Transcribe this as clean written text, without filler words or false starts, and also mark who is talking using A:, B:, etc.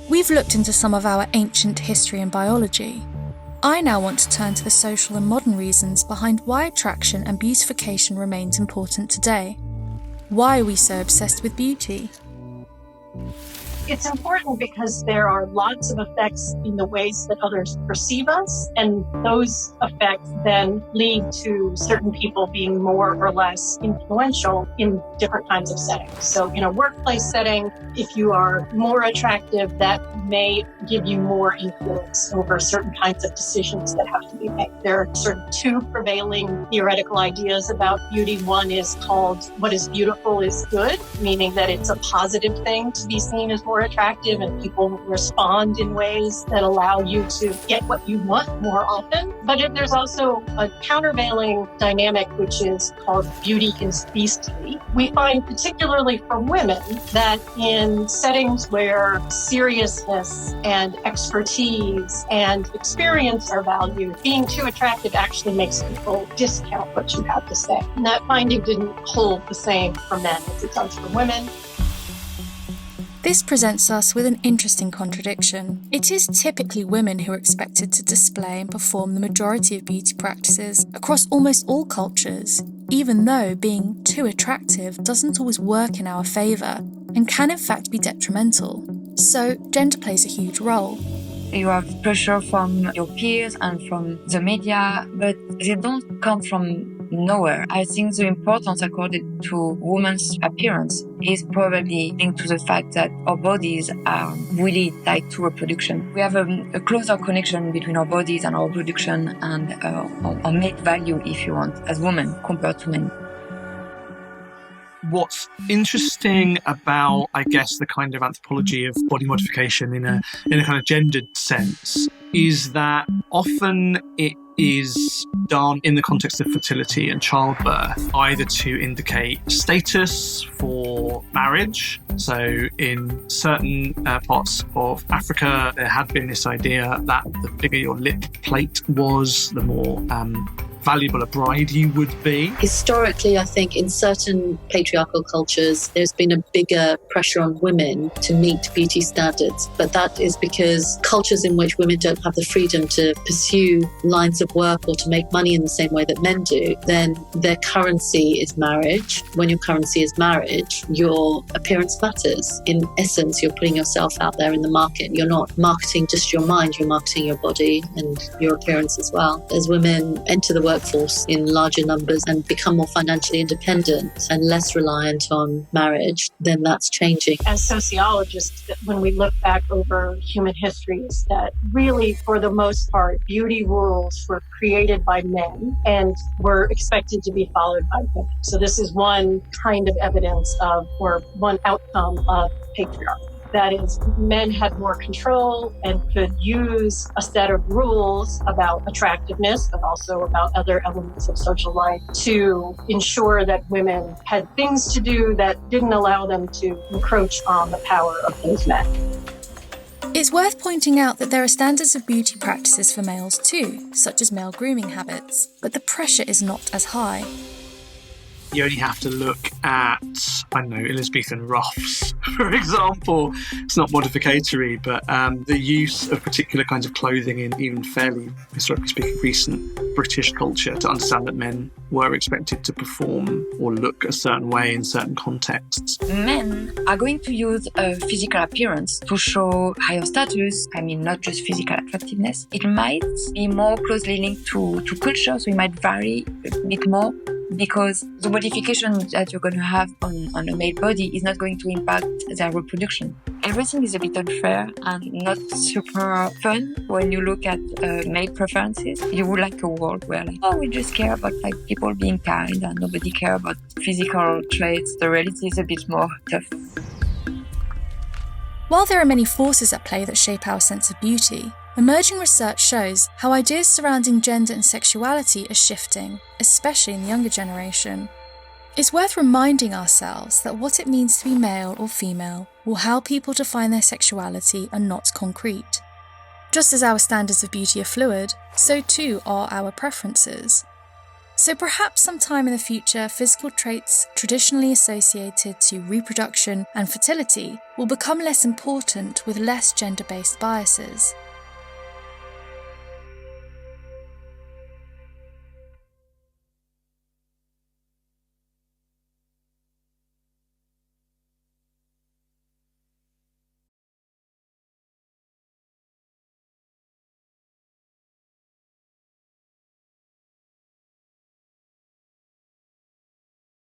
A: We've looked into some of our ancient history and biology. I now want to turn to the social and modern reasons behind why attraction and beautification remains important today. Why are we so obsessed with beauty?
B: It's important because there are lots of effects in the ways that others perceive us, and those effects then lead to certain people being more or less influential in different kinds of settings. So in a workplace setting, if you are more attractive, that may give you more influence over certain kinds of decisions that have to be made. There are sort of two prevailing theoretical ideas about beauty. One is called what is beautiful is good, meaning that it's a positive thing to be seen as more attractive, and people respond in ways that allow you to get what you want more often. But there's also a countervailing dynamic, which is called beauty is beastly. We find, particularly for women, that in settings where seriousness and expertise and experience are valued, being too attractive actually makes people discount what you have to say. And that finding didn't hold the same for men as it does for women.
A: This presents us with an interesting contradiction. It is typically women who are expected to display and perform the majority of beauty practices across almost all cultures, even though being too attractive doesn't always work in our favour and can in fact be detrimental. So gender plays a huge role.
C: You have pressure from your peers and from the media, but they don't come from nowhere. I think the importance accorded to women's appearance is probably linked to the fact that our bodies are really tied to reproduction. We have a closer connection between our bodies and our reproduction and our mate value, if you want, as women compared to men.
D: What's interesting about, I guess, the kind of anthropology of body modification in a kind of gendered sense is that often it is done in the context of fertility and childbirth, either to indicate status for marriage. So in certain parts of Africa, there had been this idea that the bigger your lip plate was, the more valuable a bride you would be.
E: Historically, I think in certain patriarchal cultures, there's been a bigger pressure on women to meet beauty standards. But that is because cultures in which women don't have the freedom to pursue lines of work or to make money in the same way that men do, then their currency is marriage. When your currency is marriage, your appearance matters. In essence, you're putting yourself out there in the market. You're not marketing just your mind, you're marketing your body and your appearance as well. As women enter the workforce in larger numbers and become more financially independent and less reliant on marriage, then that's changing.
B: As sociologists, when we look back over human history, is that really, for the most part, beauty rules were created by men and were expected to be followed by women. So this is one kind of evidence of, or one outcome of patriarchy. That is, men had more control and could use a set of rules about attractiveness, but also about other elements of social life to ensure that women had things to do that didn't allow them to encroach on the power of those men.
A: It's worth pointing out that there are standards of beauty practices for males too, such as male grooming habits, but the pressure is not as high.
D: You only have to look at, I don't know, Elizabethan ruffs, for example. It's not modificatory, but the use of particular kinds of clothing in even fairly, historically speaking, recent British culture to understand that men were expected to perform or look a certain way in certain contexts.
C: Men are going to use physical appearance to show higher status. I mean, not just physical attractiveness. It might be more closely linked to culture, so it might vary a bit more, because the modification that you're going to have on a male body is not going to impact their reproduction. Everything is a bit unfair and not super fun when you look at male preferences. You would like a world where, we just care about people being kind and nobody care about physical traits. The reality is a bit more tough.
A: While there are many forces at play that shape our sense of beauty, emerging research shows how ideas surrounding gender and sexuality are shifting, especially in the younger generation. It's worth reminding ourselves that what it means to be male or female or how people define their sexuality are not concrete. Just as our standards of beauty are fluid, so too are our preferences. So perhaps sometime in the future, physical traits traditionally associated to reproduction and fertility will become less important with less gender-based biases.